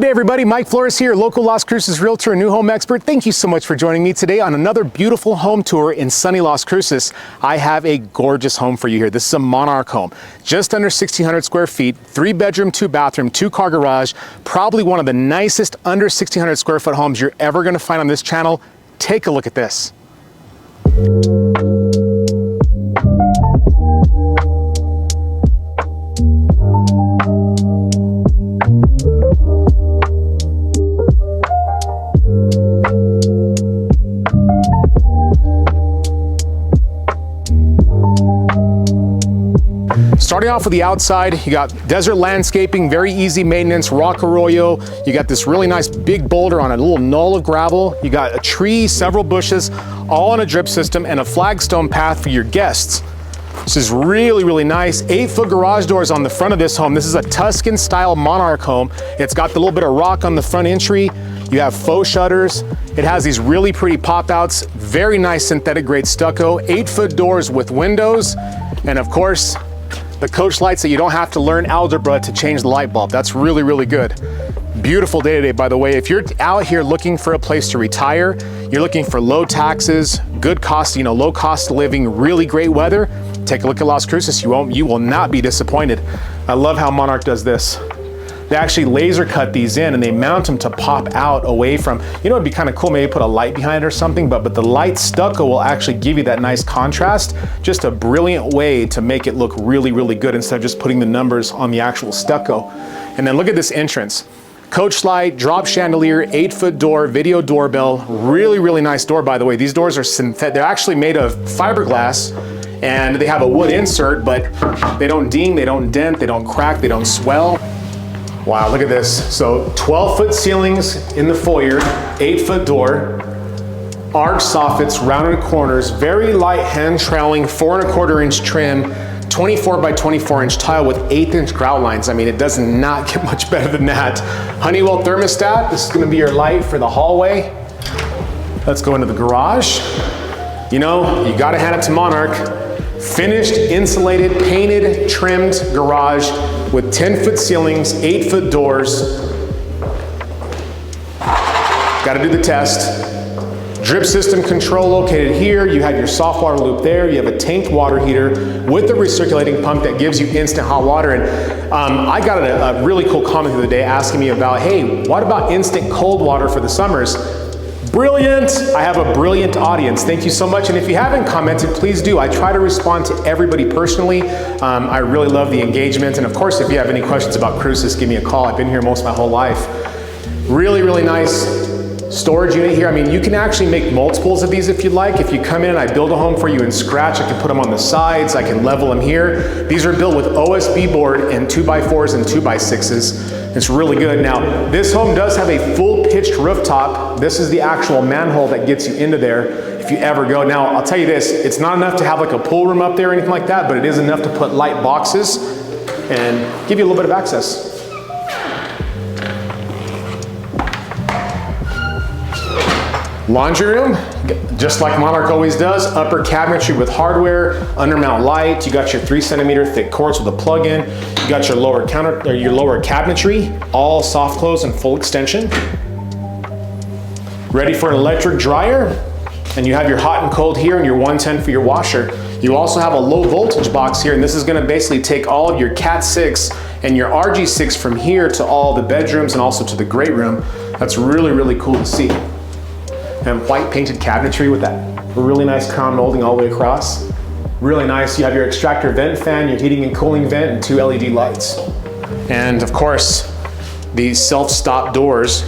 Hey everybody, Mike Flores here, local Las Cruces realtor and new home expert. Thank you so much for joining me today on another beautiful home tour in sunny Las Cruces. I have a gorgeous home for you here. This is a Monarch home, just under 1,600 square feet, 3-bedroom, 2-bathroom, 2-car garage, probably one of the nicest under 1,600 square foot homes you're ever gonna find on this channel. Take a look at this. Starting off with the outside, you got desert landscaping, very easy maintenance, rock arroyo. You got this really nice big boulder on a little knoll of gravel. You got a tree, several bushes, all on a drip system, and a flagstone path for your guests. This is really, really nice. 8-foot garage doors on the front of this home. This is a Tuscan style Monarch home. It's got the little bit of rock on the front entry. You have faux shutters. It has these really pretty pop outs, very nice synthetic grade stucco, 8-foot doors with windows, and of course, the coach lights that you don't have to learn algebra to change the light bulb. That's really, really good. Beautiful day today, by the way. If you're out here looking for a place to retire, you're looking for low taxes, good cost, low cost of living, really great weather, take a look at Las Cruces. You will not be disappointed. I love how Monarch does this. They actually laser cut these in and they mount them to pop out away from, it'd be kind of cool, maybe put a light behind it or something, but the light stucco will actually give you that nice contrast. Just a brilliant way to make it look really, really good instead of just putting the numbers on the actual stucco. And then look at this entrance. Coach light, drop chandelier, 8-foot door, video doorbell. Really, really nice door, by the way. These doors are synthetic. They're actually made of fiberglass and they have a wood insert, but they don't ding, they don't dent, they don't crack, they don't swell. Wow, look at this. So 12-foot ceilings in the foyer, 8-foot door, arch soffits, rounded corners, very light hand troweling, 4¼ inch trim, 24 by 24 inch tile with 1/8 grout lines. I mean, it does not get much better than that. Honeywell thermostat. This is gonna be your light for the hallway. Let's go into the garage. You gotta hand it to Monarch. Finished, insulated, painted, trimmed garage with 10-foot ceilings, 8-foot doors. Got to do the test. Drip system control located here. You have your soft water loop there. You have a tanked water heater with a recirculating pump that gives you instant hot water. And I got a really cool comment the other day asking me about, hey, what about instant cold water for the summers? Brilliant! I have a brilliant audience. Thank you so much. And if you haven't commented, please do. I try to respond to everybody personally. I really love the engagement. And of course, if you have any questions about Cruces, give me a call. I've been here most of my whole life. Really, really nice storage unit here. I mean, you can actually make multiples of these if you'd like. If you come in and I build a home for you in scratch, I can put them on the sides. I can level them here. These are built with OSB board and 2x4s and 2x6s. It's really good. Now, this home does have a full pitched rooftop. This is the actual manhole that gets you into there if you ever go. Now, I'll tell you this, it's not enough to have like a pool room up there or anything like that, but it is enough to put light boxes and give you a little bit of access. Laundry room, just like Monarch always does, upper cabinetry with hardware, undermount light. You got your 3-centimeter thick cords with a plug-in. You got your lower your lower cabinetry, all soft close and full extension. Ready for an electric dryer, and you have your hot and cold here and your 110 for your washer. You also have a low voltage box here, and this is going to basically take all of your Cat 6 and your RG6 from here to all the bedrooms and also to the great room. That's really, really cool to see. And white painted cabinetry with that really nice crown molding all the way across. Really nice. You have your extractor vent fan, your heating and cooling vent, and 2 LED lights. And of course, these self-stop doors.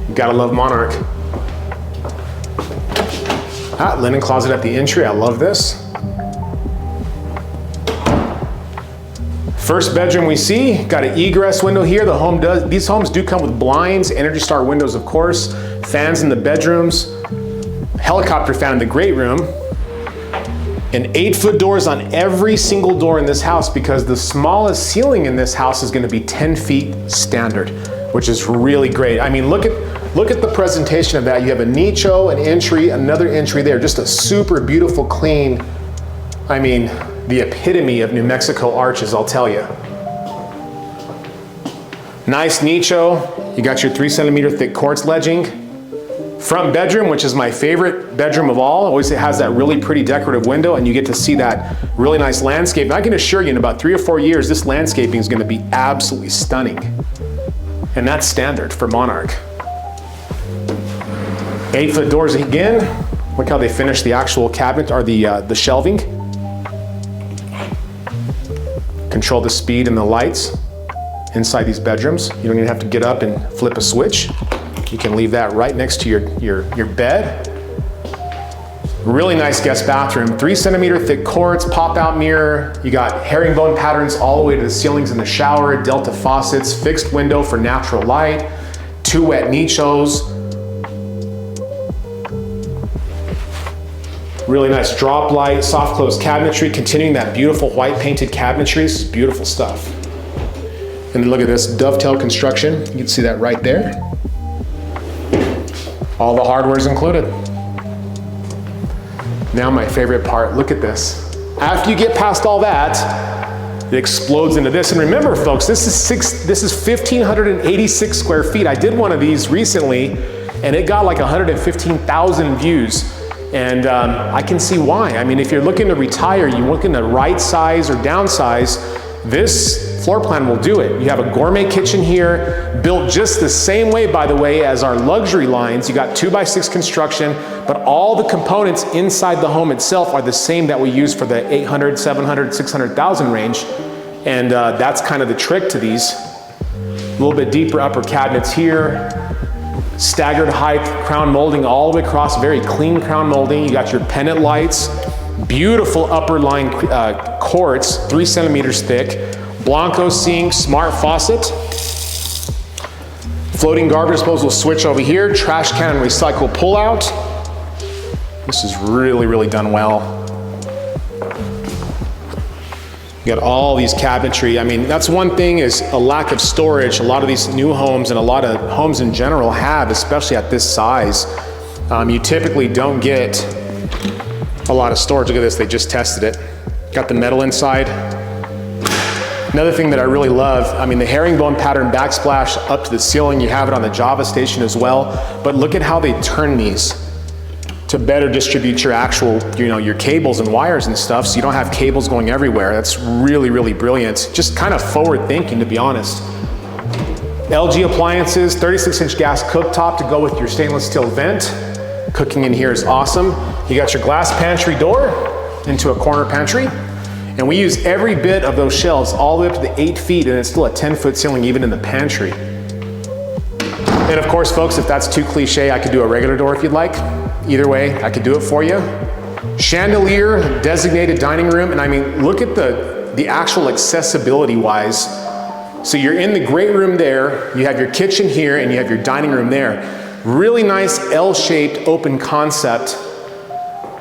You gotta love Monarch. Linen closet at the entry. I love this. First bedroom we see, got an egress window here. These homes do come with blinds, Energy Star windows, of course, fans in the bedrooms, helicopter fan in the great room, and 8-foot doors on every single door in this house because the smallest ceiling in this house is going to be 10 feet standard, which is really great. I mean, look at the presentation of that. You have a nicho, an entry, another entry there, just a super beautiful, clean, I mean, the epitome of New Mexico arches, I'll tell you. Nice nicho. You got your 3 centimeter thick quartz ledging. Front bedroom, which is my favorite bedroom of all. Always it has that really pretty decorative window, and you get to see that really nice landscape. And I can assure you, in about 3 or 4 years, this landscaping is gonna be absolutely stunning. And that's standard for Monarch. 8-foot doors again. Look how they finished the actual cabinet, or the shelving. Control the speed and the lights inside these bedrooms. You don't even have to get up and flip a switch. You can leave that right next to your bed. Really nice guest bathroom. 3 centimeter thick quartz, pop-out mirror. You got herringbone patterns all the way to the ceilings in the shower, Delta faucets, fixed window for natural light, 2 wet nichos. Really nice drop light, soft close cabinetry, continuing that beautiful white painted cabinetry. This is beautiful stuff. And then look at this dovetail construction. You can see that right there. All the hardware is included. Now my favorite part, look at this. After you get past all that, it explodes into this. And remember folks, this is 1,586 square feet. I did one of these recently and it got like 115,000 views. And I can see why. I mean, if you're looking to retire, you're looking to right size or downsize, this floor plan will do it. You have a gourmet kitchen here, built just the same way, by the way, as our luxury lines. You got 2x6 construction, but all the components inside the home itself are the same that we use for the 800, 700, 600,000 range. And that's kind of the trick to these. A little bit deeper upper cabinets here. Staggered height, crown molding all the way across, very clean crown molding. You got your pendant lights, beautiful upper line quartz, 3 centimeters thick. Blanco sink, smart faucet. Floating garbage disposal switch over here, trash can and recycle pullout. This is really, really done well. You got all these cabinetry. I mean, that's one thing, is a lack of storage. A lot of these new homes and a lot of homes in general have, especially at this size. You typically don't get a lot of storage. Look at this, they just tested it. Got the metal inside. Another thing that I really love, I mean, the herringbone pattern backsplash up to the ceiling, you have it on the Java station as well, but look at how they turn these to better distribute your actual, your cables and wires and stuff, so you don't have cables going everywhere. That's really, really brilliant. Just kind of forward thinking, to be honest. LG appliances, 36-inch gas cooktop to go with your stainless steel vent. Cooking in here is awesome. You got your glass pantry door into a corner pantry. And we use every bit of those shelves all the way up to the 8 feet, and it's still a 10-foot ceiling even in the pantry. And of course, folks, if that's too cliche, I could do a regular door if you'd like. Either way, I could do it for you. Chandelier, designated dining room, and I mean, look at the actual accessibility wise. So you're in the great room there, you have your kitchen here, and you have your dining room there. Really nice L-shaped open concept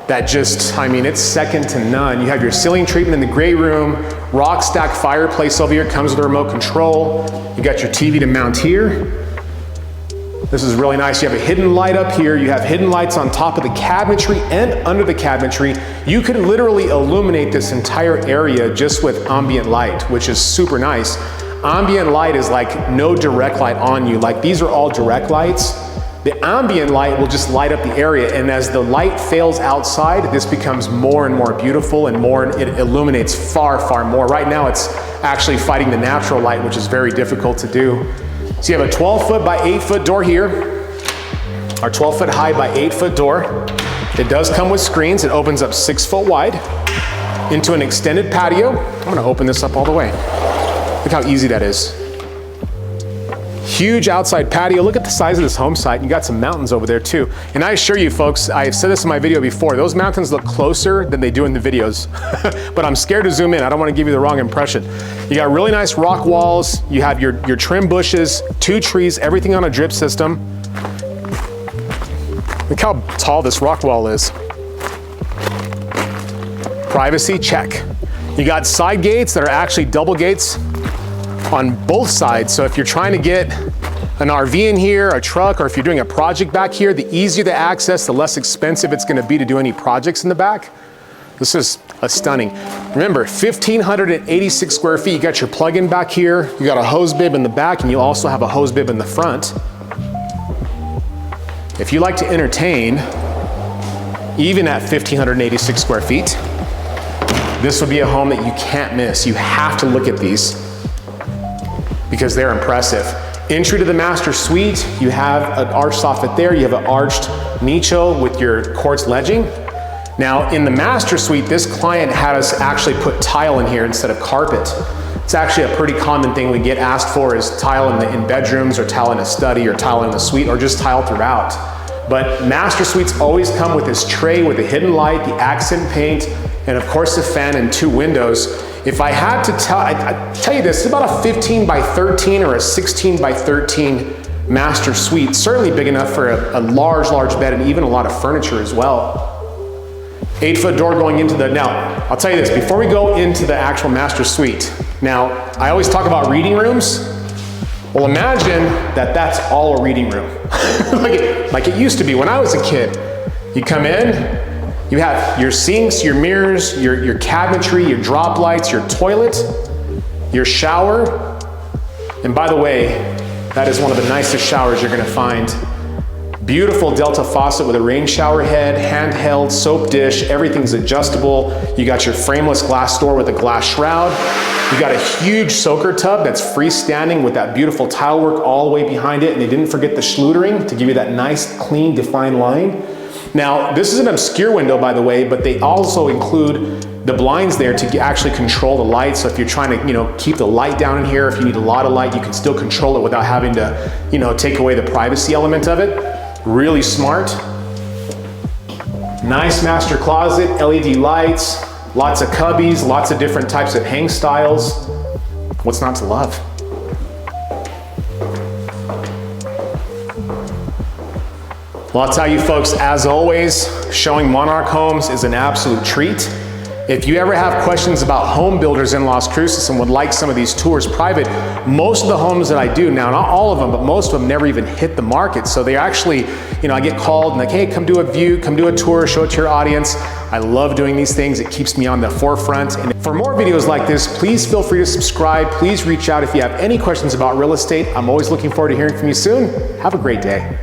that just, I mean, it's second to none. You have your ceiling treatment in the great room, rock stack fireplace over here, comes with a remote control. You got your TV to mount here. This is really nice. You have a hidden light up here. You have hidden lights on top of the cabinetry and under the cabinetry. You could literally illuminate this entire area just with ambient light, which is super nice. Ambient light is like no direct light on you. Like these are all direct lights. The ambient light will just light up the area, and as the light fails outside, this becomes more and more beautiful and it illuminates far, far more. Right now it's actually fighting the natural light, which is very difficult to do. So you have a 12-foot by 8-foot door here, our 12-foot high by 8-foot door. It does come with screens. It opens up 6 foot wide into an extended patio. I'm gonna open this up all the way. Look how easy that is. Huge outside patio. Look at the size of this home site. You got some mountains over there too. And I assure you folks, I've said this in my video before, those mountains look closer than they do in the videos. But I'm scared to zoom in. I don't want to give you the wrong impression. You got really nice rock walls. You have your trim bushes, 2 trees, everything on a drip system. Look how tall this rock wall is. Privacy, check. You got side gates that are actually double gates on both sides. So if you're trying to get an RV in here, a truck, or if you're doing a project back here, the easier the access, the less expensive it's gonna be to do any projects in the back. This is a stunning. Remember, 1,586 square feet. You got your plug-in back here. You got a hose bib in the back, and you also have a hose bib in the front. If you like to entertain, even at 1,586 square feet, this would be a home that you can't miss. You have to look at these because they're impressive. Entry to the master suite, you have an arched soffit there. You have an arched nicho with your quartz ledging. Now in the master suite, this client had us actually put tile in here instead of carpet. It's actually a pretty common thing we get asked for is tile in bedrooms or tile in a study or tile in the suite or just tile throughout. But master suites always come with this tray with a hidden light, the accent paint, and of course the fan and 2 windows. If I had to tell, I'd tell you this, it's about a 15 by 13 or a 16 by 13 master suite. Certainly big enough for a large bed and even a lot of furniture as well. 8-foot door going into the, now, I'll tell you this, before we go into the actual master suite, now, I always talk about reading rooms. Well, imagine that that's all a reading room. like it used to be when I was a kid. You come in, you have your sinks, your mirrors, your cabinetry, your drop lights, your toilet, your shower. And by the way, that is one of the nicest showers you're gonna find. Beautiful Delta faucet with a rain shower head, handheld, soap dish, everything's adjustable. You got your frameless glass door with a glass shroud. You got a huge soaker tub that's freestanding with that beautiful tile work all the way behind it, and they didn't forget the schluttering to give you that nice, clean, defined line. Now, this is an obscure window, by the way, but they also include the blinds there to actually control the light. So if you're trying to, keep the light down in here, if you need a lot of light, you can still control it without having to, take away the privacy element of it. Really smart. Nice master closet, LED lights, lots of cubbies, lots of different types of hang styles. What's not to love? Well, I'll tell you folks, as always, showing Monarch Homes is an absolute treat. If you ever have questions about home builders in Las Cruces and would like some of these tours private, most of the homes that I do now, not all of them, but most of them never even hit the market. So they actually, I get called and like, hey, come do a view, come do a tour, show it to your audience. I love doing these things. It keeps me on the forefront. And for more videos like this, please feel free to subscribe. Please reach out if you have any questions about real estate. I'm always looking forward to hearing from you soon. Have a great day.